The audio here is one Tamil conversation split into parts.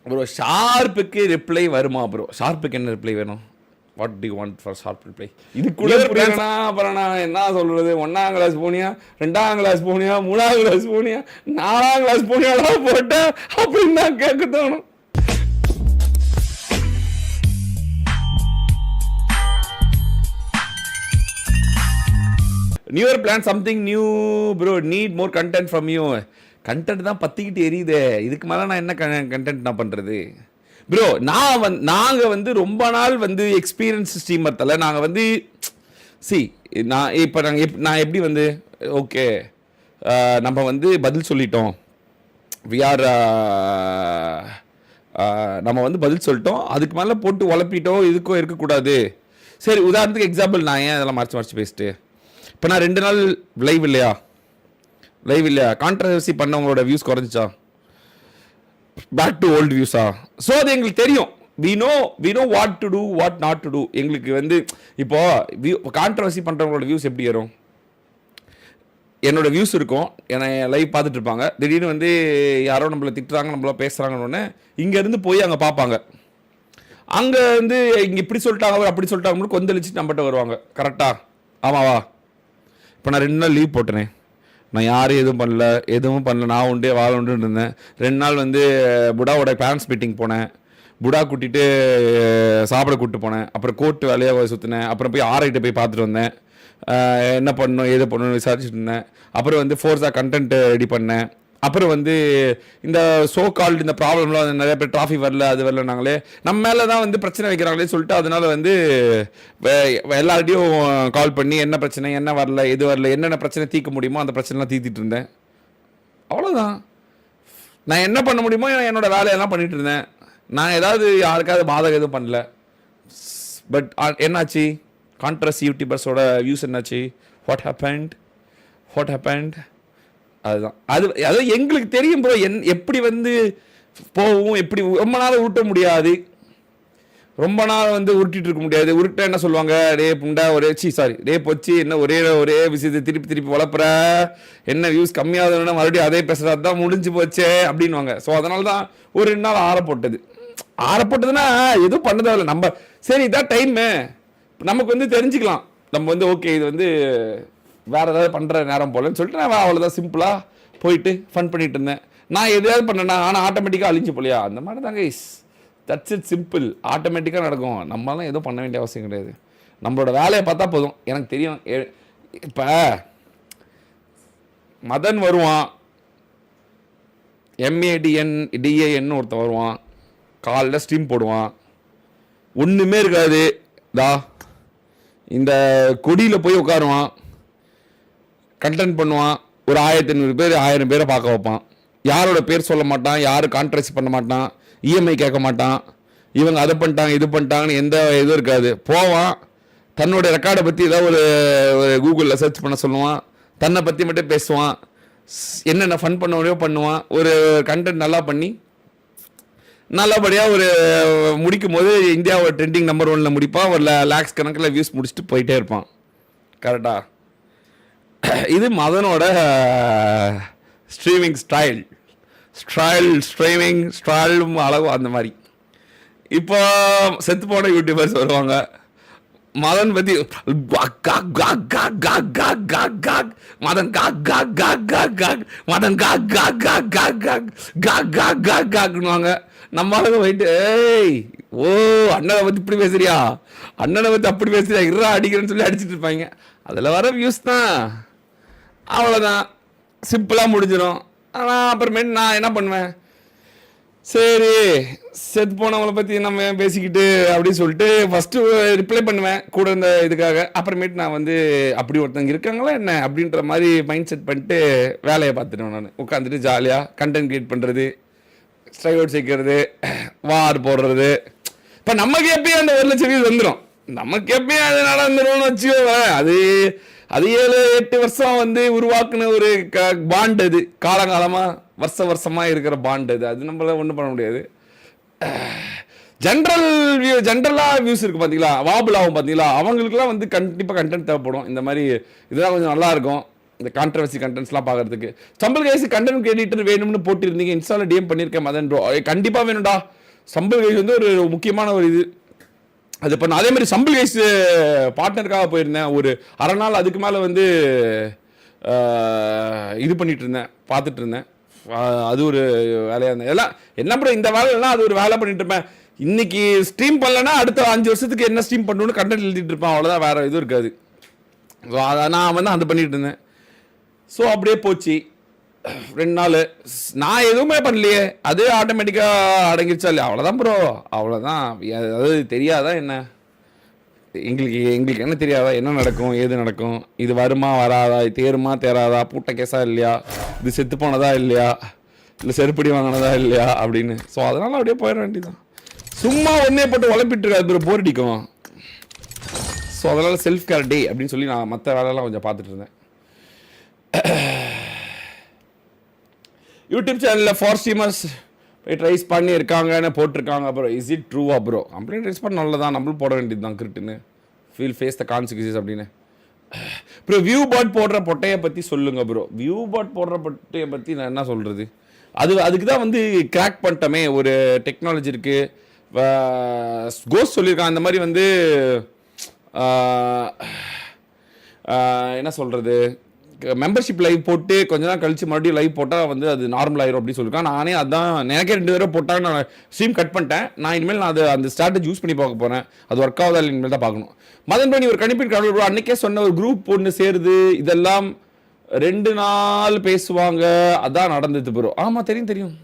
ப்ரோ ஷார்ப்புக்கு ரிப்ளை வருமா ப்ரோ? ஷார்ப்புக்கு என்ன ரிப்ளை வேணும்? What to you want for sharp reply? இது கூட புரியலனா அப்புறம் நான் என்ன சொல்றது? 1ஆம் கிளாஸ் போனியா, 2ஆம் கிளாஸ் போனியா, 3ஆம் கிளாஸ் போனியா, 4ஆம் கிளாஸ் போனியாடா போட்ட அப்படின்னு தான் கேட்க தோணும். New year plan something new bro, need more content from you. Content தான் பற்றிக்கிட்டு எரியுதே, இதுக்கு மேலே நான் என்ன கண்டென்ட் நான் பண்ணுறது ப்ரோ? நாங்கள் வந்து ரொம்ப நாள் வந்து எக்ஸ்பீரியன்ஸ் ஸ்ட்ரீமர் தலை. நாங்கள் வந்து நான் எப்படி வந்து ஓகே நம்ம வந்து பதில் சொல்லிட்டோம், நம்ம வந்து பதில் சொல்லிட்டோம், அதுக்கு மேலே போட்டு உழப்பிட்டோம், இதுக்கும் இருக்கக்கூடாது. சரி, உதாரணத்துக்கு எக்ஸாம்பிள், நான் ஏன் அதெல்லாம் மறைச்சு பேசிட்டு இப்போ நான் 2 நாள் லைவ் இல்லையா, கான்ட்ரவர்சி பண்ணவங்களோட வியூஸ் குறைஞ்சிச்சா? பேக் டு ஓல்டு வியூஸா? ஸோ அது எங்களுக்கு தெரியும். We know what to do, what not to do. எங்களுக்கு வந்து இப்போ கான்ட்ரவர்சி பண்ணுறவங்களோட வியூஸ் எப்படி வரும்? என்னோட வியூஸ் இருக்கும், என்னை லைவ் பார்த்துட்டு இருப்பாங்க, திடீர்னு வந்து யாரோ நம்மளை திட்டுறாங்க, நம்மள பேசுகிறாங்கன்னு இங்கேருந்து போய் அங்கே பார்ப்பாங்க. அங்கே வந்து இங்கே இப்படி சொல்லிட்டாங்க, அப்படி சொல்லிட்டாங்க, கொந்தளிச்சு நம்மகிட்ட வருவாங்க. கரெக்டா? ஆமாவா? இப்போ நான் 2 நாள் லீவ் போட்டேனே, நான் யாரும் எதுவும் பண்ணல, நான் உண்டு வாழ உண்டுன்னு இருந்தேன். 2 நாள் வந்து புடாவோட பேரண்ட்ஸ் மீட்டிங் போனேன், புடா கூட்டிகிட்டு சாப்பிட கூப்பிட்டு போனேன், அப்புறம் கோர்ட்டு வேலையாக சுற்றினேன், அப்புறம் போய் ஆர்ஐட்ட போய் பார்த்துட்டு வந்தேன், என்ன பண்ணணும் ஏது பண்ணணும்னு விசாரிச்சுட்டு இருந்தேன். அப்புறம் வந்து ஃபோர்ஸாக கண்டென்ட் ரெடி பண்ணேன். அப்புறம் வந்து இந்த ஸோ கால்டு இந்த ப்ராப்ளம்லாம் நிறைய பேர் டிராஃபி வரல, அது வரல, நாங்களே நம்ம மேலே தான் வந்து பிரச்சனை வைக்கிறாங்களே சொல்லிட்டு அதனால வந்து எல்லார்ட்டையும் கால் பண்ணி என்ன பிரச்சனை, என்ன வரல, எது வரல, என்னென்ன பிரச்சனை தீர்க்க முடியுமோ அந்த பிரச்சனைலாம் தீர்த்திட்டு இருந்தேன். அவ்வளோதான். நான் என்ன பண்ண முடியுமோ என்னோட வேலையெல்லாம் பண்ணிட்டு இருந்தேன். நான் ஏதாவது யாருக்காவது பாதகம் எதுவும் பண்ணல. பட் என்னாச்சு? கான்ட்ரவர்சி யூடியூபர்ஸோட வியூஸ் என்னாச்சு? What happened? அதுதான் அது எங்களுக்கு தெரியும் ப்ரோ. எப்படி வந்து போகும், எப்படி ரொம்ப நாள் உருட்ட முடியாது, ரொம்ப நாள் வந்து உருட்டிட்டு இருக்க முடியாது. உருட்ட என்ன சொல்லுவாங்க, ரே புண்டா ரே பொச்சு என்ன ஒரே விஷயத்தை திருப்பி வளர்ப்புற, என்ன வியூஸ் கம்மியாகுதுன்னா மறுபடியும் அதே பேசுறது தான் முடிஞ்சு போச்சே அப்படின்வாங்க. ஸோ அதனால தான் ஒரு 2 நாள் ஆறப்போட்டதுன்னா எதுவும் பண்ணதில்லை நம்ம. சரி, இதான் டைமு, நமக்கு வந்து தெரிஞ்சுக்கலாம், நம்ம வந்து ஓகே இது வந்து வேறு ஏதாவது பண்ணுற நேரம் போலன்னு சொல்லிட்டு நான் அவ்வளோதான் சிம்பிளாக போயிட்டு ஃபன் பண்ணிட்டு இருந்தேன். நான் எதாவது பண்ணேன்னா ஆனால் ஆட்டோமேட்டிக்காக அழிஞ்சு போலையா, அந்த மாதிரி தாங்க இஸ். That's it, simple. ஆட்டோமேட்டிக்காக நடக்கும். நம்மளாம் எதுவும் பண்ண வேண்டிய அவசியம் கிடையாது. நம்மளோட வேலையை பார்த்தா போதும். எனக்கு தெரியும். இப்போ மதன் வருவான், MADN ஒருத்தன் வருவான், காலைல ஸ்ட்ரீம் போடுவான், ஒன்றுமே இருக்காது, இந்த கொடியில் போய் உட்காருவான், கண்டென்ட் பண்ணுவான், ஒரு 1500 பேர் 1000 பேரை பார்க்க வைப்பான், யாரோட பேர் சொல்ல மாட்டான், யாரும் கான்ட்ரவர்சி பண்ண மாட்டான், EMI கேட்க மாட்டான், இவங்க அதை பண்ணிட்டாங்க இது பண்ணிட்டாங்கன்னு எந்த இதுவும் இருக்காது. போவான், தன்னோட ரெக்கார்டை பற்றி ஏதாவது ஒரு கூகுளில் சர்ச் பண்ண சொல்லுவான், தன்னை பற்றி மட்டும் பேசுவான், என்னென்ன ஃபன் பண்ண முடியோ பண்ணுவான், ஒரு கண்டென்ட் நல்லா பண்ணி நல்லபடியாக ஒரு முடிக்கும் போது இந்தியாவோட ட்ரெண்டிங் நம்பர் 1ல் முடிப்பான், ஒரு லேக்ஸ் கணக்கில் வியூஸ் முடிச்சுட்டு போயிட்டே இருப்பான். கரெக்டா? இது மதனோட ஸ்ட்ரீமிங் ஸ்டைலும் அளவு அந்த மாதிரி. இப்போ செத்து போன யூடியூபர்ஸ் வருவாங்க, மதன் பற்றி மதன் நம்மளுக்கு போயிட்டு ஓ அண்ணனை பற்றி இப்படி பேசுறியா, அண்ணனை பற்றி அப்படி பேசுறியா, இருறா அடிக்கிறேன்னு சொல்லி அடிச்சுட்டு இருப்பாங்க. அதில் வர வியூஸ் தான், அவ்வளோதான், சிம்பிளாக முடிஞ்சிடும். ஆனால் அப்புறமேட்டு நான் என்ன பண்ணுவேன், சரி செத்து போனவங்கள பற்றி நம்ம பேசிக்கிட்டு அப்படின்னு சொல்லிட்டு ஃபஸ்ட்டு ரிப்ளை பண்ணுவேன் கூட இந்த இதுக்காக. அப்புறமேட்டு நான் வந்து அப்படி ஒருத்தங்க இருக்காங்களா என்ன அப்படின்ற மாதிரி மைண்ட் செட் பண்ணிட்டு வேலையை பார்த்துடுவேன். நான் உட்காந்துட்டு ஜாலியாக கண்டென்ட் கிரியேட் பண்ணுறது, ஸ்ட்ரைக் அவுட் சேர்க்கறது, வார் போடுறது. இப்போ நமக்கு எப்பயும் அந்த 1 லட்சம் வியூஸ் வந்துடும், நமக்கு எப்பயும் அது நடந்துடும்னு வச்சுக்கோவேன். அது 7-8 வருஷம் வந்து உருவாக்குன ஒரு பாண்ட், அது காலங்காலமாக வருஷமாக இருக்கிற பாண்ட், அது நம்மளால ஒன்றும் பண்ண முடியாது. ஜென்ரலாக வியூஸ் இருக்குது பார்த்தீங்களா, வாபுல் ஆகும் பார்த்தீங்களா, அவங்களுக்குலாம் வந்து கண்டிப்பாக கண்டென்ட் தேவைப்படும். இந்த மாதிரி இதெல்லாம் கொஞ்சம் நல்லாயிருக்கும். இந்த கான்ட்ரவர்சி கண்டென்ட்ஸ்லாம் பார்க்கறதுக்கு. ஸ்டம்பிள் கைஸ் கண்டென்ட் எடிட்டர் வேணும்னு போட்டிருந்தீங்க, இன்ஸ்டாவில் டிஎம் பண்ணியிருக்கேன் மதன் ப்ரோ. கண்டிப்பாக வேணும்டா. ஸ்டம்பிள் கைஸ் வந்து ஒரு முக்கியமான ஒரு இது. அது பண்ண அதே மாதிரி ஸ்டம்பிள் கைஸ் பார்ட்னருக்காக போயிருந்தேன் ஒரு அரை நாள். அதுக்கு மேலே வந்து இது பண்ணிட்டு இருந்தேன், பார்த்துட்டு இருந்தேன். அது ஒரு வேலையாக இருந்தேன். எல்லாம் என்ன ப்ரோ இந்த வேலைலாம் அது ஒரு வேலை பண்ணிட்டு இருப்பேன். இன்னைக்கு ஸ்ட்ரீம் பண்ணலன்னா அடுத்த 5 வருஷத்துக்கு என்ன ஸ்ட்ரீம் பண்ணணும்னு கண்டென்ட் எழுதிட்டு இருப்பேன். அவ்வளோதான், வேறு எதுவும் இருக்காது. ஸோ அதை நான் வந்து அது பண்ணிட்டு இருந்தேன். ஸோ அப்படியே போச்சு 2 நாள். நான் எதுவுமே பண்ணலையே, அது ஆட்டோமேட்டிக்காக அடங்கிடுச்சா இல்லையா? அவ்வளோதான் ப்ரோ, அவ்வளோதான். அதாவது தெரியாதா என்ன எங்களுக்கு என்ன தெரியாதா என்ன நடக்கும் ஏது நடக்கும், இது வருமா வராதா, இது தேருமா தேராதா, பூட்ட கேஸா இல்லையா, இது செத்து போனதா இல்லையா, இல்லை செருப்படி வாங்கினதா இல்லையா அப்படின்னு. ஸோ அதனால அப்படியே போயிட வேண்டியதான். சும்மா ஒன்றே போட்டு உழப்பிட்டு இருக்காது ப்ரோ, போர் அடிக்கும். ஸோ அதனால் செல்ஃப் கேர் டே அப்படின்னு சொல்லி நான் மற்ற வேலையெல்லாம் கொஞ்சம் பார்த்துட்டு இருந்தேன். யூடியூப் சேனலில் ஃபார் ஸ்ட்ரீமர்ஸ் போய் ரைஸ் பண்ணி இருக்காங்கன்னு போட்டிருக்காங்க. அப்புறம் இஸ் இட் ட்ரூவா ப்ரோ? கம்ப்ளைண்ட் ரைஸ் பண்ண நல்லதான், நம்மளும் போட வேண்டியது தான் கிரிட்டுன்னு. ஃபீல் ஃபேஸ் த கான்சிக்வன்சஸ் அப்படின்னு. ப்ரோ வியூ பாட் போடுற பொட்டையை பற்றி சொல்லுங்கள் ப்ரோ. வியூ பாட் போடுற பொட்டையை பற்றி நான் என்ன சொல்கிறது? அதுக்கு தான் வந்து கிராக் பண்ணிட்டோமே, ஒரு டெக்னாலஜி இருக்குது. கோஸ்ட் சொல்லியிருக்கான் அந்த மாதிரி வந்து என்ன சொல்கிறது, மெம்பர்ஷிப் லைவ் போட்டு கொஞ்ச நாள் கழிச்சு மறுபடியும் லைவ் போட்டால் வந்து அது நார்மல் ஆயிரும் அப்படின்னு சொல்லியிருக்கான். நானே அதான் எனக்கே 2 தடவை போட்டாங்க, நான் ஸ்ட்ரீம் கட் பண்ணிட்டேன். நான் இனிமேல் நான் அந்த ஸ்ட்ராட்டஜி யூஸ் பண்ணி பார்க்க போகிறேன். அது ஒர்க் ஆகுதா இல்லை இனிமேல் தான் பார்க்கணும். மதன் பண்ணி ஒரு கணிப்பின் கடவுள் அன்னைக்கே சொன்ன ஒரு குரூப் ஒன்று சேருது, இதெல்லாம் 2 நாள் பேசுவாங்க, அதான் நடந்தது ப்ரோ. ஆமாம் தெரியும்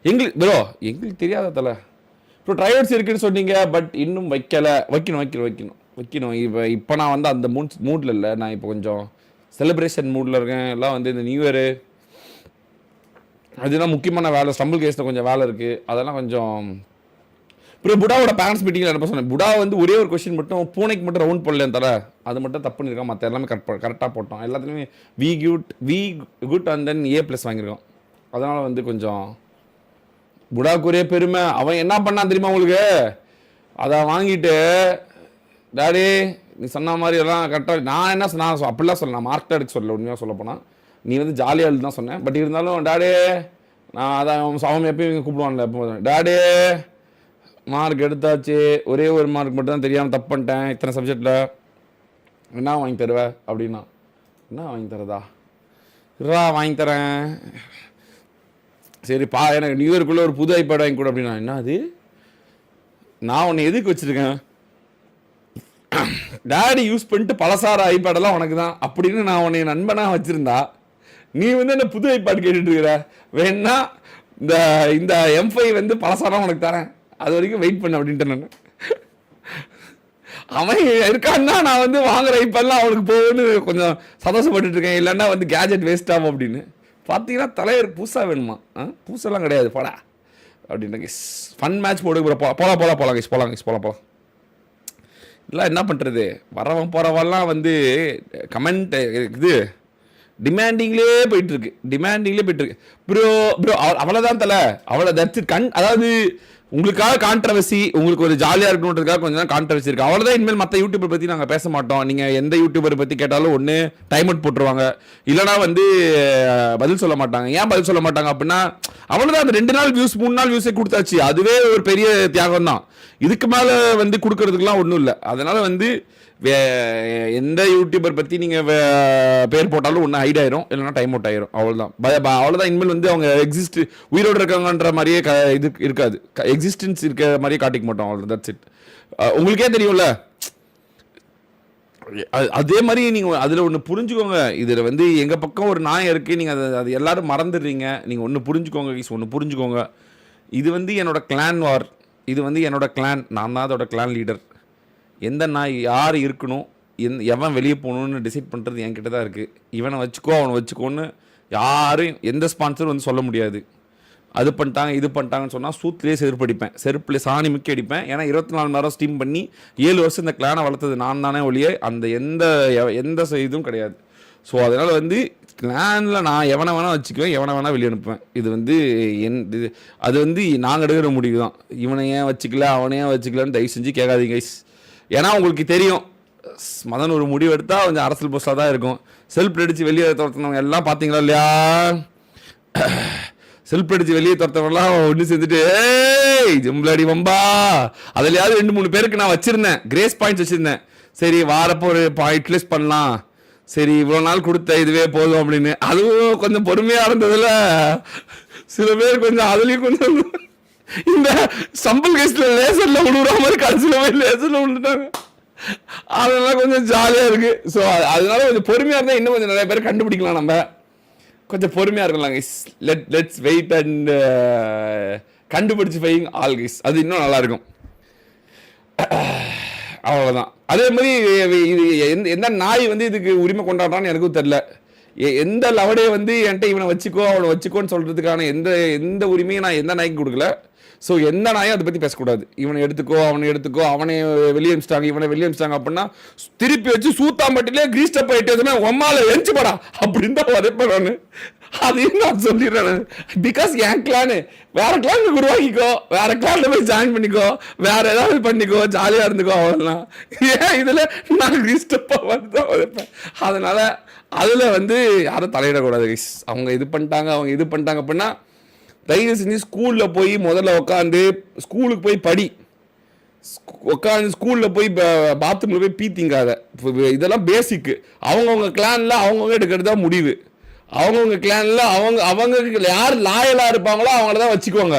எங்களுக்கு தெரியாத தலை. இப்போ ட்ரைவர்ஸ் இருக்குன்னு சொன்னீங்க, பட் இன்னும் வைக்கணும். இப்போ நான் வந்து அந்த மூடில் இல்லை. நான் இப்போ கொஞ்சம் செலிப்ரேஷன் மூடில் இருக்கேன். எல்லாம் வந்து இந்த நியூ இயரு அதுதான் முக்கியமான வேலை. ஸ்டம்பிள் கேஸில் கொஞ்சம் வேலை இருக்குது, அதெல்லாம் கொஞ்சம். அப்புறம் புடாவோட பேரண்ட்ஸ் மீட்டிங்கில் என்ன சொன்னேன், புடா வந்து ஒரே ஒரு கொஸ்டின் மட்டும், பூனைக்கு மட்டும் ரவுண்ட் போடலேன்னு தர, அது மட்டும் தப்பு பண்ணியிருக்கோம். மற்ற எல்லாமே கரெக்டாக போட்டோம். எல்லாத்துலேயுமே we got and then A+ வாங்கியிருக்கோம். அதனால் வந்து கொஞ்சம் புடாவுக்கு ஒரே பெருமை. அவன் என்ன பண்ணான் தெரியுமா உங்களுக்கு? அதை வாங்கிட்டு டாடி நீ சொன்ன மாதிரி எல்லாம் கரெக்டாக நான் அப்படிலாம் சொல்ல, நான் மார்க் எடுக்க சொல்லல. உண்மையாக சொல்ல போனால் நீ வந்து ஜாலியாக எழுது தான் சொன்னேன். பட் இருந்தாலும் டாடி நான் அதான் அவன் எப்பயும் இங்கே கூப்பிடுவான்ல, எப்போ டாடி மார்க் எடுத்தாச்சு, ஒரே ஒரு மார்க் மட்டும் தான் தெரியாமல் தப்பு பண்ணிட்டேன் இத்தனை சப்ஜெக்டில், என்ன வாங்கி தருவேன் அப்படின்னா, என்ன வாங்கி தரதா வாங்கி தரேன், சரிப்பா எனக்கு நியூ இயர்க்குள்ளே ஒரு புது ஐபேட் வாங்கி கூட அப்படின்னா, என்ன அது நான் உன்னை எதுக்கு வச்சுருக்கேன், டேடி யூஸ் பண்ணிட்டு பழசார ஐபேடெல்லாம் உனக்கு தான் அப்படின்னு நான் உன்னை நண்பனாக வச்சுருந்தா, நீ வந்து என்ன புது ஐபேட் கேட்டுட்டு இருக்கிற, வேணா இந்த M5 வந்து பழசாரம் உனக்கு தரேன், அது வரைக்கும் வெயிட் பண்ண அப்படின்ட்டு. நான் அவன் இருக்கான்னா நான் வந்து வாங்குற ஐபேட்லாம் அவனுக்கு போகுன்னு கொஞ்சம் சந்தோஷப்பட்டு இருக்கேன். இல்லைன்னா வந்து கேஜெட் வேஸ்ட் ஆகும் அப்படின்னு. பார்த்தீங்கன்னா தலைவர் பூசா வேணுமா? பூசெல்லாம் கிடையாது போடா அப்படின்ட்டு. ஃபன் மேட்ச் போடு போகலாம். இல்லை என்ன பண்ணுறது, வரவன் போகிறவெல்லாம் வந்து கமெண்ட் இது டிமாண்டிங்லேயே போயிட்டுருக்கு. ப்ரோ அவ்வளோதான் தலை, அவ்வளோ தட்ஸ் இட். அதாவது உங்களுக்காக கான்ட்ரவர்சி, உங்களுக்கு ஒரு ஜாலியாக இருக்கணுன்றதுக்காக கொஞ்சம் தான் கான்ட்ரவர்சி இருக்குது, அவ்வளோதான். இனிமேல் மற்ற யூடியூபர் பற்றி நாங்கள் பேச மாட்டோம். நீங்கள் எந்த யூடியூபர் பற்றி கேட்டாலும் ஒன்று டைம் அவுட் போட்டுருவாங்க, இல்லைனா வந்து பதில் சொல்ல மாட்டாங்க. ஏன் பதில் சொல்ல மாட்டாங்க அப்படின்னா, அவ்வளோதான். அந்த 2 நாள் வியூஸ் 3 நாள் வியூஸே கொடுத்தாச்சு, அதுவே ஒரு பெரிய தியாகம் தான். இதுக்கு மேலே வந்து கொடுக்கறதுக்குலாம் ஒன்றும் இல்லை. அதனால் வந்து எந்த யூடியூபர் பற்றி நீங்கள் பேர் போட்டாலும் ஒன்று ஹைட் ஆயிரும், இல்லைனா டைம் அவுட் ஆயிரும். அவ்வளோதான். இனிமேல் வந்து அவங்க உயிரோடு இருக்காங்கன்ற மாதிரியே இது இருக்காது, எக்ஸிஸ்டன்ஸ் இருக்கிற மாதிரியே காட்டிக்க மாட்டோம். அவ்வளோ தட்ஸ் இட். உங்களுக்கே தெரியும்ல. அதே மாதிரி நீங்கள் அதில் ஒன்று புரிஞ்சுக்கோங்க, இதில் வந்து எங்கள் பக்கம் ஒரு நாயம் இருக்குது, நீங்கள் அது எல்லாரும் மறந்துடுறீங்க. நீங்கள் ஒன்று புரிஞ்சுக்கோங்க, இது வந்து என்னோட கிளான் வார், இது வந்து என்னோட கிளான், நான் தான் அதோட கிளான் லீடர். எந்த நாய் யார் இருக்கணும், எவன் வெளியே போகணுன்னு டிசைட் பண்ணுறது என்கிட்ட தான் இருக்குது. இவனை வச்சுக்கோ அவனை வச்சுக்கோன்னு யாரும் எந்த ஸ்பான்சரும் வந்து சொல்ல முடியாது. அது பண்ணிட்டாங்க இது பண்ணிட்டாங்கன்னு சொன்னால் சூத்துலேயே செருப்பில் சாணி முக்கி அடிப்பேன். ஏன்னா 24 மணி நேரம் ஸ்டீம் பண்ணி 7 வருஷம் இந்த கிளானை வளர்த்தது நான் தானே ஒழிய அந்த எந்த இதுவும் கிடையாது. ஸோ அதனால் வந்து கிளானில் நான் எவனை வேணால் வச்சுக்குவேன், எவனை வேணால் வெளியே அனுப்புவேன். இது வந்து அது வந்து நாங்கள் எடுக்கிற முடிவு தான். இவனை ஏன் வச்சுக்கல அவனை ஏன் வச்சுக்கலன்னு தயவு செஞ்சு கேட்காதீங்க கைஸ். ஏன்னா உங்களுக்கு தெரியும், மதன் ஒரு முடிவு எடுத்தா கொஞ்சம் அரசியல் போஸ்டாக தான் இருக்கும். செல்ஃப் அடிச்சு வெளியே துரத்துனவங்க எல்லாம் பார்த்தீங்களா இல்லையா? செல்ஃப் அடிச்சு வெளியே துரத்தவங்கலாம் ஒன்று சேர்ந்துட்டு ஏய் ஜிம்லாடி வம்பா அதுலையாவது 2-3 பேருக்கு நான் வச்சிருந்தேன், கிரேஸ் பாயிண்ட்ஸ் வச்சிருந்தேன். சரி வாரப்போ ஒரு யூட்டிலைஸ் பண்ணலாம், சரி இவ்வளோ நாள் கொடுத்த இதுவே போதும் அப்படின்னு. அதுவும் கொஞ்சம் பொறுமையாக இருந்ததுல சில பேர் கொஞ்சம் அதுலேயும் கொஞ்சம் இந்த சம்பல் கேஸ்ல லேசர்ல விடுற மாதிரி கடைசியில் போய் லேசர்ல விழுந்துட்டாங்க. அதெல்லாம் கொஞ்சம் ஜாலியாக இருக்கு. ஸோ அதனால கொஞ்சம் பொறுமையாக இருந்தால் இன்னும் கொஞ்சம் நிறைய பேர் கண்டுபிடிக்கலாம். நம்ம கொஞ்சம் பொறுமையாக இருக்கலாம் கைஸ். லெட்ஸ் வெயிட் அண்ட் கண்டுபிடிச்சு ஃபைங் ஆல் கைஸ். அது இன்னும் நல்லா இருக்கும். அவ்வளோதான். அதே மாதிரி இது எந்த நாய் வந்து இதுக்கு உரிமை கொண்டாடுறான்னு எனக்கும் தெரில. எந்த லவடே வந்து என்கிட்ட இவனை வச்சுக்கோ அவனை வச்சுக்கோன்னு சொல்கிறதுக்கான எந்த உரிமையும் நான் எந்த நாய்க்கு கொடுக்கல. ஸோ எந்த நாயும் அதை பற்றி பேசக்கூடாது. இவனை எடுத்துக்கோ அவனை எடுத்துக்கோ, அவனை வெளியே அமிச்சிட்டாங்க இவனை வெளியே அமிச்சிட்டாங்க அப்படின்னா திருப்பி வச்சு சூத்தாம்பட்டிலே கிரீஸ்டப் ஆகிட்டு உம்மால எழுச்சிப்படா அப்படின்னு தான் வதைப்பேன் நான். அதையும் நான் சொல்லிடுறேன். பிகாஸ் என் கிளானு வேற கிளான் உருவாக்கிக்கோ, வேற கிளான்ல போய் ஜாயின் பண்ணிக்கோ, வேற ஏதாவது பண்ணிக்கோ, ஜாலியாக இருந்துக்கோ, அவ்வளோதான். ஏன் இதில் நான் கிரீஸ்டப்பாக வந்து தான் வதைப்பேன். அதனால அதில் வந்து யாரும் தலையிடக்கூடாது கைஸ். அவங்க இது பண்ணிட்டாங்க அப்படின்னா தயவு செஞ்சு ஸ்கூலில் போய் முதல்ல உட்காந்து ஸ்கூலுக்கு போய் படி, உட்காந்து ஸ்கூலில் போய் பாத்ரூமில் போய் பீத்திங்காத. இதெல்லாம் பேசிக்கு. அவங்கவுங்க கிளானில் அவங்கவுங்க எடுக்கிறது தான் முடிவு. அவங்கவுங்க கிளானில் அவங்க யார் லாயலாக இருப்பாங்களோ அவங்கள தான் வச்சுக்குவாங்க.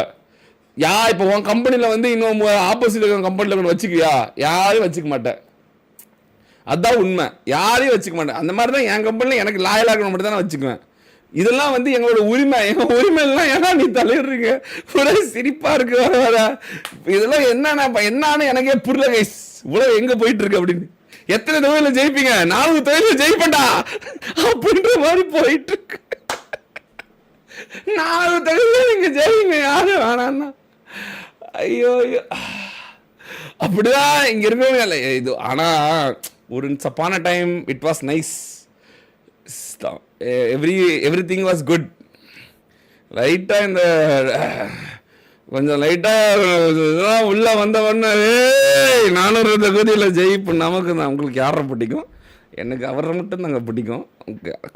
இப்போ உன் கம்பெனியில் வந்து இன்னும் ஆப்போசிட் இருக்கிற கம்பெனியில் வச்சுக்கியா? யாரையும் வச்சுக்க மாட்டேன். அதுதான் உண்மை. யாரையும் வச்சுக்க மாட்டேன். அந்த மாதிரி தான் என் கம்பெனியில் எனக்கு லாயலாக இருக்கணும் மட்டும் தான் நான் வச்சுக்குவேன். இதெல்லாம் வந்து எங்களோட உரிமை. எங்கள் உரிமைலாம் ஏன்னா நீ தலையிடுறீங்க. ஒரே சிரிப்பாக இருக்கு வர. இதெல்லாம் என்னன்னு எனக்கே புரியல கைஸ். இவ்வளோ எங்கே போயிட்டு இருக்கு அப்படின்னு. எத்தனை தொழிலில் ஜெயிப்பீங்க? 4 தொழிலில் ஜெயிப்பேன்டா அப்படின்ற மாதிரி போயிட்டு இருக்கு. 4 தொழிலில் நீங்க ஜெயிங்க, யாரும் வேணான்னா. ஐயோ அப்படிதான் இங்க இருக்கவே இது. ஆனா ஒரு சப்பான time it was nice. Everything was good. லைட்டா இந்த கொஞ்சம் லைட்டா உள்ள வந்தவொடனே 400 தொகுதியில் ஜெயிப்பு நமக்கு தான். உங்களுக்கு யாரை பிடிக்கும்? எனக்கு அவரை மட்டும் தாங்க பிடிக்கும்.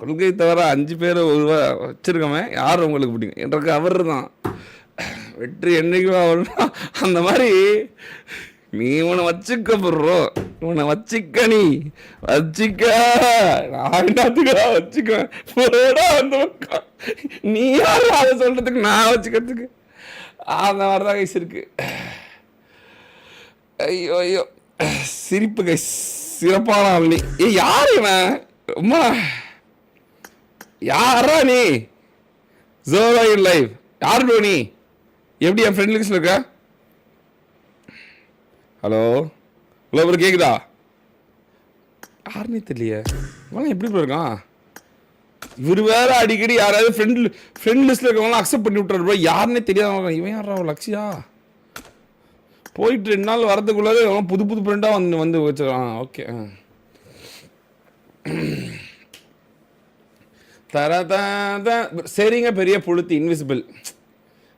கொள்கை தவிர 5 பேர் வச்சிருக்கோமே, யார் உங்களுக்கு பிடிக்கும்? எனக்கு அவர் தான் வெற்றி. என்னைக்கும் அவர் தான். அந்த மாதிரி நீ உன்னை வச்சுக்க ப்ரோ, உன்னை வச்சுக்க, நீ வச்சுக்க, நான் என்னத்துக்கா வச்சுக்குவேன் போடா அந்த பக்கம். நீ யாரும் அதை சொல்றதுக்கு நான் வச்சுக்கிறதுக்கு? அந்த மாதிரிதான் கைஸ் இருக்கு. ஐயோ ஐயோ சிரிப்பு கைஸ். சிறப்பான ஆள் நீ. யாரு இவன்? அம்மா யாரா நீ? ஜோரா இன் லைவ். யாரு ப்ரோ நீ? எப்படி என் ஃப்ரெண்ட் லிஸ்ட்ல இருக்க? ஹலோ ஹலோ ப்ரோ கேக்குதா? யாருன்னே தெரியலையே. இவன் எப்படி ப்ரோ இருக்கான்? இவர் வேற அடிக்கடி யாராவது ஃப்ரெண்ட் லிஸ்ட்ல இருக்கவங்களாம் அக்செப்ட் பண்ணி விட்டுறாரு ப்ரோ. யாருன்னே தெரியாத இவன் யாரா லக்ஷியா? போயிட்டு 2 நாள் வரதுக்குள்ளாவே புது ஃப்ரெண்டாக வந்து வச்சுருக்கான். ஓகே சரிங்க. பெரிய புளுத்தி இன்விசிபிள்.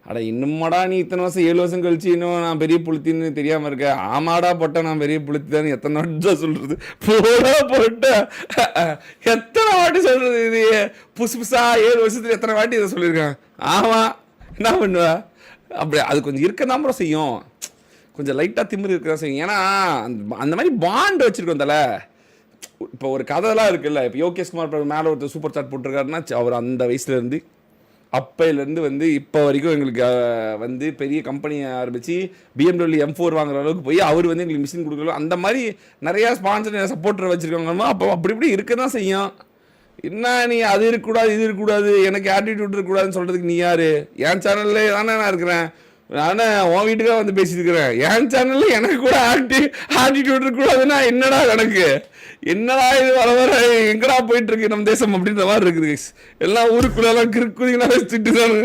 அட இன்னும்மாடா நீ இத்தனை வருஷம் 7 வருஷம் கழிச்சு இன்னும் நான் பெரிய புளுத்தின்னு தெரியாமல் இருக்கேன். ஆமாடா போட்டேன் நான் பெரிய புளுத்தி தான். எத்தனை வாட்டி தான் சொல்கிறது? போட்ட எத்தனை வாட்டி சொல்கிறது? இது புதுசா 7 வருஷத்துல எத்தனை வாட்டி இதை சொல்லியிருக்கேன். ஆமாம் என்ன பண்ணுவ? அப்படி அது கொஞ்சம் இருக்க தான் ப்ரோ செய்யும். கொஞ்சம் லைட்டாக திமிரு இருக்க தான் செய்யும். ஏன்னா அந்த மாதிரி பாண்ட் வச்சுருக்கோம் தலை. இப்போ ஒரு கதைலாம் இருக்குல்ல. இப்போ யோகேஷ் குமார் மேலே ஒருத்தர் சூப்பர் சாட் போட்டிருக்காருன்னா அவர் அந்த வயசுலேருந்து அப்பையிலேருந்து வந்து இப்போ வரைக்கும் எங்களுக்கு வந்து பெரிய கம்பெனியை ஆரம்பித்து BMW M4 வாங்குற அளவுக்கு போய் அவர் வந்து எங்களுக்கு மிஷின் கொடுக்கலாம். அந்த மாதிரி நிறையா ஸ்பான்சர் சப்போர்ட்டர் வச்சுருக்காங்க. அப்போ அப்படி இப்படி இருக்க தான் செய்யும். என்ன நீ அது இருக்கக்கூடாது இது இருக்கக்கூடாது எனக்கு ஆட்டிடியூட் இருக்கக்கூடாதுன்னு சொல்கிறதுக்கு நீ யார்? என் சேனல்லே தானே நான் இருக்கிறேன். நானே உன் வீட்டுக்காக வந்து பேசியிருக்கிறேன். என் சேனலில் எனக்கு கூட ஆட்டிடியூட் இருக்கக்கூடாதுன்னா என்னடா எனக்கு? என்னடா இது வர வர எங்கடா போயிட்டு இருக்கு நம்ம தேசம் அப்படின்ற மாதிரி இருக்குது. எல்லாம் ஊருக்குள்ளெல்லாம் கிறுக்குதிங்கன்னா வச்சுட்டு தானு.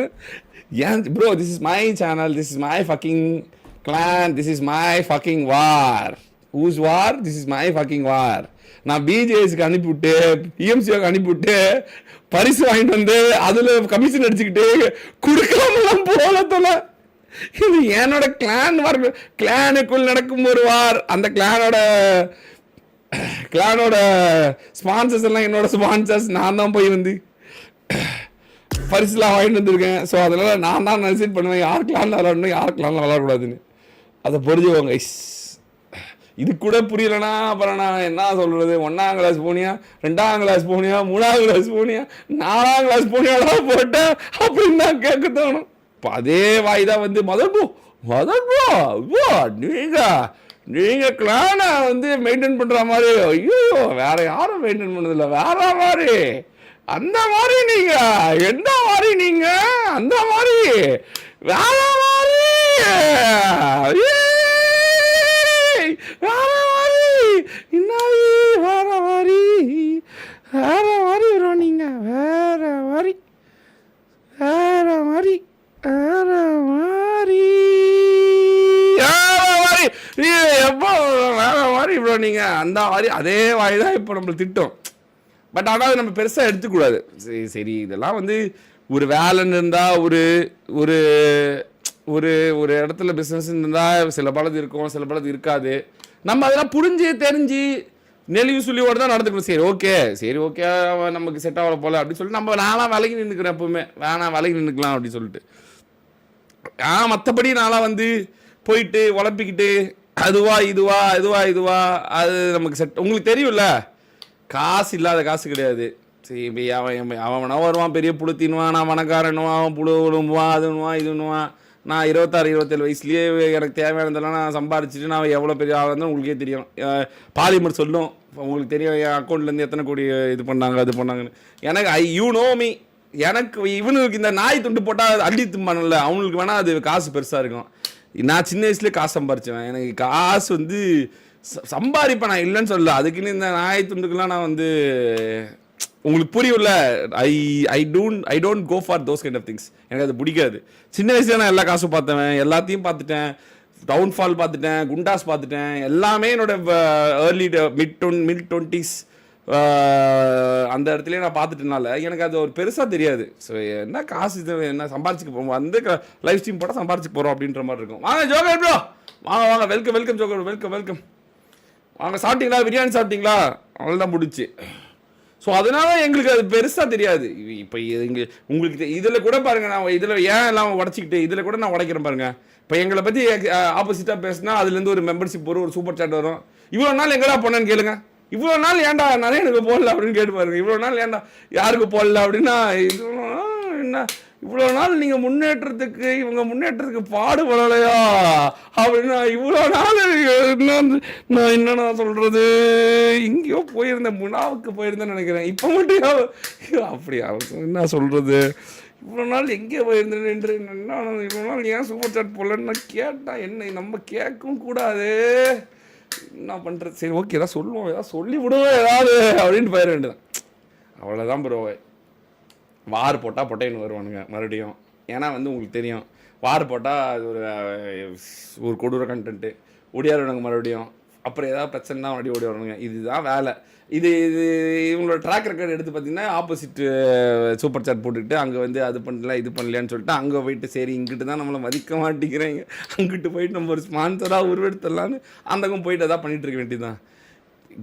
ஏன் bro this is my channel, this is my fucking clan, this is my fucking war. Whose war? This is my fucking war. நான் பிஜேஎஸ்க்கு அனுப்பிவிட்டு பிஎம்சிக்கு அனுப்பிவிட்டு பரிசு வாங்கிட்டு வந்து அதில் கமிஷன் அடிச்சுக்கிட்டு கொடுக்காமலாம் போகல. இது என்னோட கிளான் வார். கிளானுக்குள் நடக்கும் ஒரு வார். அந்த கிளானோட கிளானோட ஸ்பான்சர்ஸ் எல்லாம் என்னோட ஸ்பான்சர்ஸ். நான் தான் போய் வந்து பரிசுலாம் வாங்கிட்டு வந்திருக்கேன். ஸோ அதனால் நான் தான் டிசைட் பண்ணுவேன் யார் கிளானில் விளாடணும் யார் கிளானில் விளாடக்கூடாதுன்னு. அதை புரிஞ்சுக்கோங்க. இது கூட புரியலனா அப்புறம் நான் என்ன சொல்கிறது? 1ஆம் கிளாஸ் போனியா, 2ஆம் கிளாஸ் போனியா, 3ஆம் கிளாஸ் போனியா, 4ஆம் கிளாஸ் போனியாலாம் போட்டேன் அப்படின்னு தான் கேட்க தோணும். இப்போ அதே வாய் தான் வந்து மதன்போ நீங்கள் கிளானை வந்து மெயின்டைன் பண்ணுற மாதிரி. ஐயோ வேற யாரும் மெயின்டைன் பண்ணதில்லை, வேற மாதிரி அந்த மாதிரி நீங்கள் எந்த மாதிரி நீங்கள் அந்த மாதிரி வேற மாதிரி வரும் நீங்க வேற மாதிரி எப்போ வேற மாதிரி ப்ரோ நீங்க அந்த மாதிரி அதே வாய் தான் இப்போ நம்மளை திட்டம். பட் ஆனால் நம்ம பெருசாக எடுத்துக்கூடாது. சரி இதெல்லாம் வந்து ஒரு வேலைன்னு இருந்தால் ஒரு ஒரு ஒரு ஒரு இடத்துல பிஸ்னஸ் இருந்தால் சில பலது இருக்கும், சில பலது இருக்காது. நம்ம அதெல்லாம் புரிஞ்சு தெரிஞ்சு நெளிவு சுழியோடு தான் நடந்துக்கணும். சரி ஓகே நமக்கு செட் ஆகல போல அப்படின்னு சொல்லிட்டு நம்ம நான்லாம் விலகி நின்றுக்கிறேன். எப்பவுமே வேணாம் விலகி நின்றுக்கலாம் அப்படின்னு சொல்லிட்டு. மற்றபடி நான்லாம் வந்து போயிட்டு உழப்பிக்கிட்டு அதுவா இதுவா அது நமக்கு செட். உங்களுக்கு தெரியும்ல, காசு இல்லாத காசு கிடையாது. சரி அவன் வருவான் பெரிய புழுத்தின்வான், நான் பணக்காரன்னுவான், அவன் புழு விழும்புவான், அதுன்னுவான் இதுன்னுவான். நான் 26-27 வயசுலேயே எனக்கு தேவையானதெல்லாம் நான் சம்பாரிச்சிட்டு நான் எவ்வளோ பெரிய ஆகுதுன்னு உங்களுக்கே தெரியும். பாலிமர் சொல்லும், உங்களுக்கு தெரியும் என் அக்கௌண்ட்லேருந்து எத்தனை கோடி இது பண்ணாங்க அது பண்ணாங்கன்னு. எனக்கு யூ நோ மீ. எனக்கு இவனுக்கு இந்த நாய் துண்டு போட்டால் அள்ளி தும்பானுல்ல, அவங்களுக்கு வேணால் அது காசு பெருசாக இருக்கும். நான் சின்ன வயசுலேயே காசு சம்பாரிச்சேன். எனக்கு காசு வந்து சம்பாதிப்பேன், நான் இல்லைன்னு சொல்லல. அதுக்குன்னு இந்த நாய் துண்டுக்கெல்லாம் நான் வந்து உங்களுக்கு புரியும்ல. I don't go for those kind of things. எனக்கு அது பிடிக்காது. சின்ன வயசுல நான் எல்லா காசும் பார்த்தேன், எல்லாத்தையும் பார்த்துட்டேன். டவுன்ஃபால் பார்த்துட்டேன், குண்டாஸ் பார்த்துட்டேன். எல்லாமே என்னோட ஏர்லி மிட் 20s அந்த இடத்துலயே நான் பார்த்துட்டனால எனக்கு அது ஒரு பெருசாக தெரியாது. ஸோ என்ன காசு இது என்ன சம்பாரிச்சுக்க போகிறோம், வந்து லைவ் ஸ்ட்ரீம் போட்டால் சம்பாரிச்சுக்க போகிறோம் அப்படின்ற மாதிரி இருக்கும். வாங்க ஜோகர் ப்ரோ, வாங்க வெல்கம் ஜோகர், வெல்கம் வாங்க. சாப்பிட்டீங்களா? பிரியாணி சாப்பிட்டீங்களா? அவ்வளோதான் முடிச்சு. ஸோ அதனால எங்களுக்கு அது பெருசாக தெரியாது. இப்போ இங்கே உங்களுக்கு இதில் கூட பாருங்கள், நான் இதில் ஏன் எல்லாம் உடச்சிக்கிட்டு இதில் கூட நான் உடைக்கிறேன் பாருங்கள். இப்போ எங்களை பற்றி ஆப்போசிட்டாக பேசினா அதுலேருந்து ஒரு மெம்பர்ஷிப் வரும், ஒரு சூப்பர் சாட் வரும். இவ்வளோ நாள் எங்கடா போனேன்னு கேளுங்க. இவ்வளோ நாள் ஏன்டா நிறைய எனக்கு போடல அப்படின்னு கேட்டு பாருங்க. இவ்வளோ நாள் ஏன்டா யாருக்கு போடல அப்படின்னா என்ன இவ்வளோ நாள் நீங்கள் இவங்க முன்னேற்றத்துக்கு பாடுபடலையா அப்படின்னா இவ்வளோ நாள் நான் என்னன்னா சொல்கிறது, எங்கேயோ போயிருந்தேன், முனாவுக்கு போயிருந்தேன்னு நினைக்கிறேன். இப்போ மட்டும் அப்படியா என்ன சொல்கிறது, இவ்வளோ நாள் எங்கே போயிருந்தேன் என்று என்ன இவ்வளோ நாள் ஏன் சூப்பர் சாட் போடலன்னு நான் கேட்டால் என்ன நம்ம கேட்கவும் கூடாது, என்ன பண்ணுறது. சரி ஓகே ஏதாவது சொல்லுவோம், ஏதாவது சொல்லி விடுவோம் ஏதாவது அப்படின்ட்டு போயிட வேண்டியதான். அவ்வளோதான் ப்ரோ. வார் போட்டால் பொட்டைன்னு வருவானுங்க மறுபடியும். ஏன்னா வந்து உங்களுக்கு தெரியும், வார் போட்டால் அது ஒரு கொடூர கண்டென்ட்டு ஓடியாருவானுங்க மறுபடியும். அப்புறம் ஏதாவது பிரச்சனை தான் ஓடி வருவானுங்க. இதுதான் வேலை. இது இவங்களோட ட்ராக் ரெக்கார்டு எடுத்து பார்த்தீங்கன்னா ஆப்போசிட்டு சூப்பர் சாட் போட்டுக்கிட்டு அங்கே வந்து அது பண்ணல இது பண்ணலையான்னு சொல்லிட்டு அங்கே போயிட்டு சரி இங்கிட்டு தான் நம்மளை மதிக்க மாட்டேங்கிறீங்க, அங்கிட்டு போயிட்டு நம்ம ஒரு ஸ்பான்சராக உருவெடுத்துடலான்னு அந்தகம் போயிட்டு அதான் பண்ணிகிட்டு இருக்க வேண்டியதுதான்.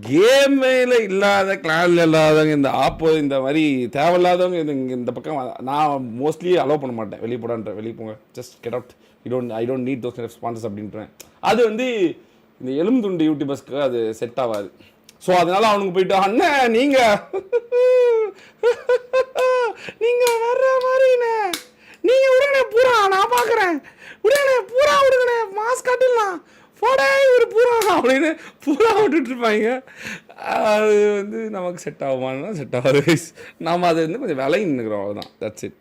கேமில் இல்லாத கிளானில் இல்லாதவங்க இந்த மாதிரி தேவையில்லாதவங்க இந்த பக்கம் நான் மோஸ்ட்லி அலோவ் பண்ண மாட்டேன். வெளியே போங்க, just get out, I don't need those kind of sponsors அப்படின்றேன். அது வந்து இந்த எலும்பு துண்டு யூடியூபர்ஸ்க்கு அது செட் ஆகாது. ஸோ அதனால அவனுக்கு போயிட்டு அண்ணன் நீங்கள் வர்ற மாதிரிண்ணே நீங்கள் விடுங்கண்ணே பூரா நான் பார்க்குறேன், விடுங்கண்ணே பூரா விடுங்கண்ணே மாஸ்க் காட்டிடலாம் போடே ஒரு பூரா அப்படின்னு பூரா விட்டுட்ருப்பாங்க. அது வந்து நமக்கு செட் ஆகுமானா செட் ஆகாது. நாம் அது வந்து கொஞ்சம் விலை நின்றுக்கிறோம், அவ்வளோதான். That's it.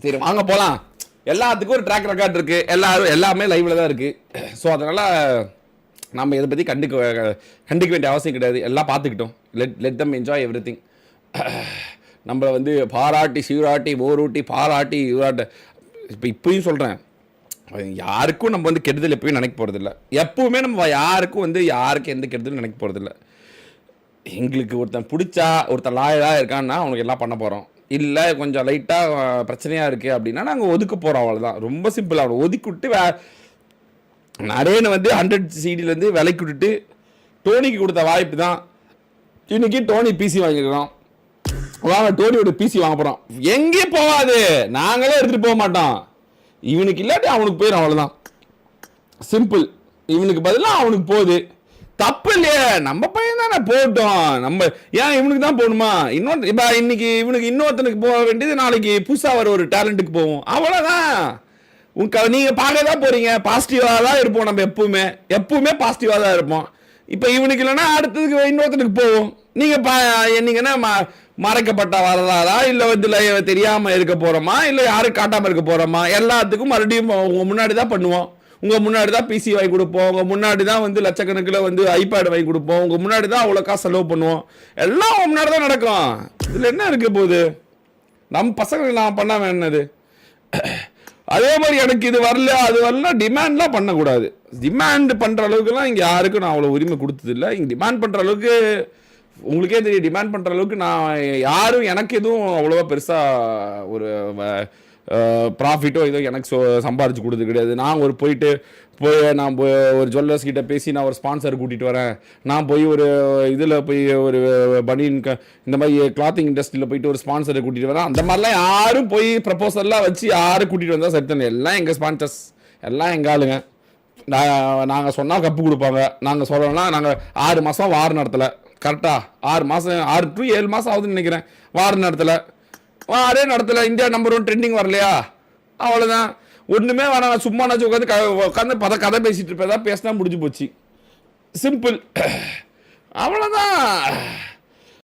சரி வாங்க போகலாம். எல்லாத்துக்கும் ஒரு ட்ராக் ரெக்கார்ட் இருக்குது, எல்லாமே லைவில் தான் இருக்குது. ஸோ அதனால் நம்ம இதை பற்றி கண்டிக்க வேண்டிய அவசியம் கிடையாது. எல்லாம் பார்த்துக்கிட்டோம். Let them enjoy every thing. நம்மளை வந்து பாராட்டி சீராட்டி போரூட்டி பாராட்டி இவராட்ட இப்போயும் சொல்கிறேன், யாருக்கும் நம்ம வந்து கெடுதல் எப்பயும் நினைக்க போகிறதில்ல. எப்பவுமே நம்ம யாருக்கும் எந்த கெடுதலும் நினைக்க போகிறதில்ல. எங்களுக்கு ஒருத்தன் பிடிச்சா ஒருத்தன் லாயலாக இருக்கான்னா அவனுக்கு எல்லாம் பண்ண போகிறோம். இல்லை கொஞ்சம் லைட்டாக பிரச்சனையாக இருக்குது அப்படின்னா நாங்கள் ஒதுக்க போகிறோம், அவ்வளோதான். ரொம்ப சிம்பிள். அவனை ஒதுக்கி விட்டு நரேனை வந்து 100 சிடிலேருந்து விலைக்கு விட்டுட்டு டோனிக்கு கொடுத்த வாய்ப்பு தான். இன்னைக்கு டோனி பிசி வாங்கிக்கிறோம், வாங்க டோனியோட பிசி வாங்க போகிறோம். எங்கேயும் போகாது, நாங்களே எடுத்துகிட்டு போக மாட்டோம். இவனுக்கு இல்லாட்டி அவனுக்கு போயிடும், அவ்வளோதான். சிம்பிள். இவனுக்கு பதிலாக அவனுக்கு போகுது, தப்பு இல்லையே. நம்ம பையன் தானே போட்டோம், நம்ம ஏன் இவனுக்கு தான் போகணுமா? இப்போ இன்னைக்கு இவனுக்கு இன்னொருத்தனுக்கு போக வேண்டியது நாளைக்கு புதுசாக வர ஒரு டேலண்ட்டுக்கு போவோம், அவ்வளோதான். நீங்கள் பார்க்க தான் போகிறீங்க, பாசிட்டிவாக தான் இருப்போம். நம்ம எப்பவுமே பாசிட்டிவாக தான் இருப்போம். இப்போ இவனுக்கு இல்லைன்னா அடுத்ததுக்கு இன்னொருத்தனுக்கு போவோம். நீங்கள் மறைக்கப்பட்ட வரலாறா, இல்லை வந்து தெரியாமல் இருக்க போகிறோமா, இல்லை யாரும் காட்டாமல் இருக்க போகிறோமா? எல்லாத்துக்கும் மறுபடியும் உங்கள் முன்னாடி தான் பண்ணுவோம். உங்கள் முன்னாடி தான் பிசி வாங்கி கொடுப்போம், உங்கள் முன்னாடி தான் வந்து லட்சக்கணக்கில் வந்து ஐபேட் வாங்கி கொடுப்போம், உங்கள் முன்னாடி தான் அவ்வளோ காசு செலவு பண்ணுவோம். எல்லாம் உங்கள் முன்னாடி தான் நடக்கும். இதில் என்ன இருக்க போகுது? நம்ம பசங்களுக்கு நான் பண்ணாமல் என்னது? அதே மாதிரி எனக்கு இது வரல அது வரல டிமாண்ட்லாம் பண்ணக்கூடாது. டிமாண்ட் பண்ணுற அளவுக்குலாம் இங்கே யாருக்கும் நான் அவ்வளோ உரிமை கொடுத்ததில்லை. இங்கே டிமாண்ட் பண்ணுற அளவுக்கு உங்களுக்கே தெரியும், டிமாண்ட் பண்ணுற அளவுக்கு நான் யாரும் எனக்கு எதுவும் அவ்வளோவா பெருசாக ஒரு ப்ராஃபிட்டோ ஏதோ எனக்கு சம்பாரிச்சு கொடுத்தது கிடையாது. நான் நான் ஒரு ஜுவல்லர்ஸ் கிட்ட பேசி நான் ஒரு ஸ்பான்சர் கூட்டிகிட்டு வரேன், நான் போய் ஒரு இதில் போய் ஒரு பனியன் இந்த மாதிரி கிளாத்திங் இண்டஸ்ட்ரியில் போயிட்டு ஒரு ஸ்பான்சரை கூட்டிகிட்டு வரேன். அந்த மாதிரிலாம் யாரும் போய் ப்ரப்போசல்லாம் வச்சு யாரும் கூட்டிகிட்டு வந்தால் சரித்தன. எல்லாம் எங்கள் ஸ்பான்சர்ஸ், எல்லாம் எங்கள் ஆளுங்க. நாங்கள் சொன்னால் கப்பு கொடுப்பாங்க, நாங்கள் சொல்லணும்னா நாங்கள் 6 மாதம் வார நடத்தலை. கரெக்டாக 6 மாதம் 6 to 7 மாதம் ஆகுதுன்னு நினைக்கிறேன். வார நடத்தலை, அதே நடத்தலை. இந்தியா நம்பர் 1 ட்ரெண்டிங் வரலையா, அவ்வளோதான். ஒன்றுமே வேணாம், சும்மா நாச்சு உட்காந்து கதை பேசிட்டு இருப்பேன். பேசினா முடிஞ்சு போச்சு. சிம்பிள், அவ்வளோதான்.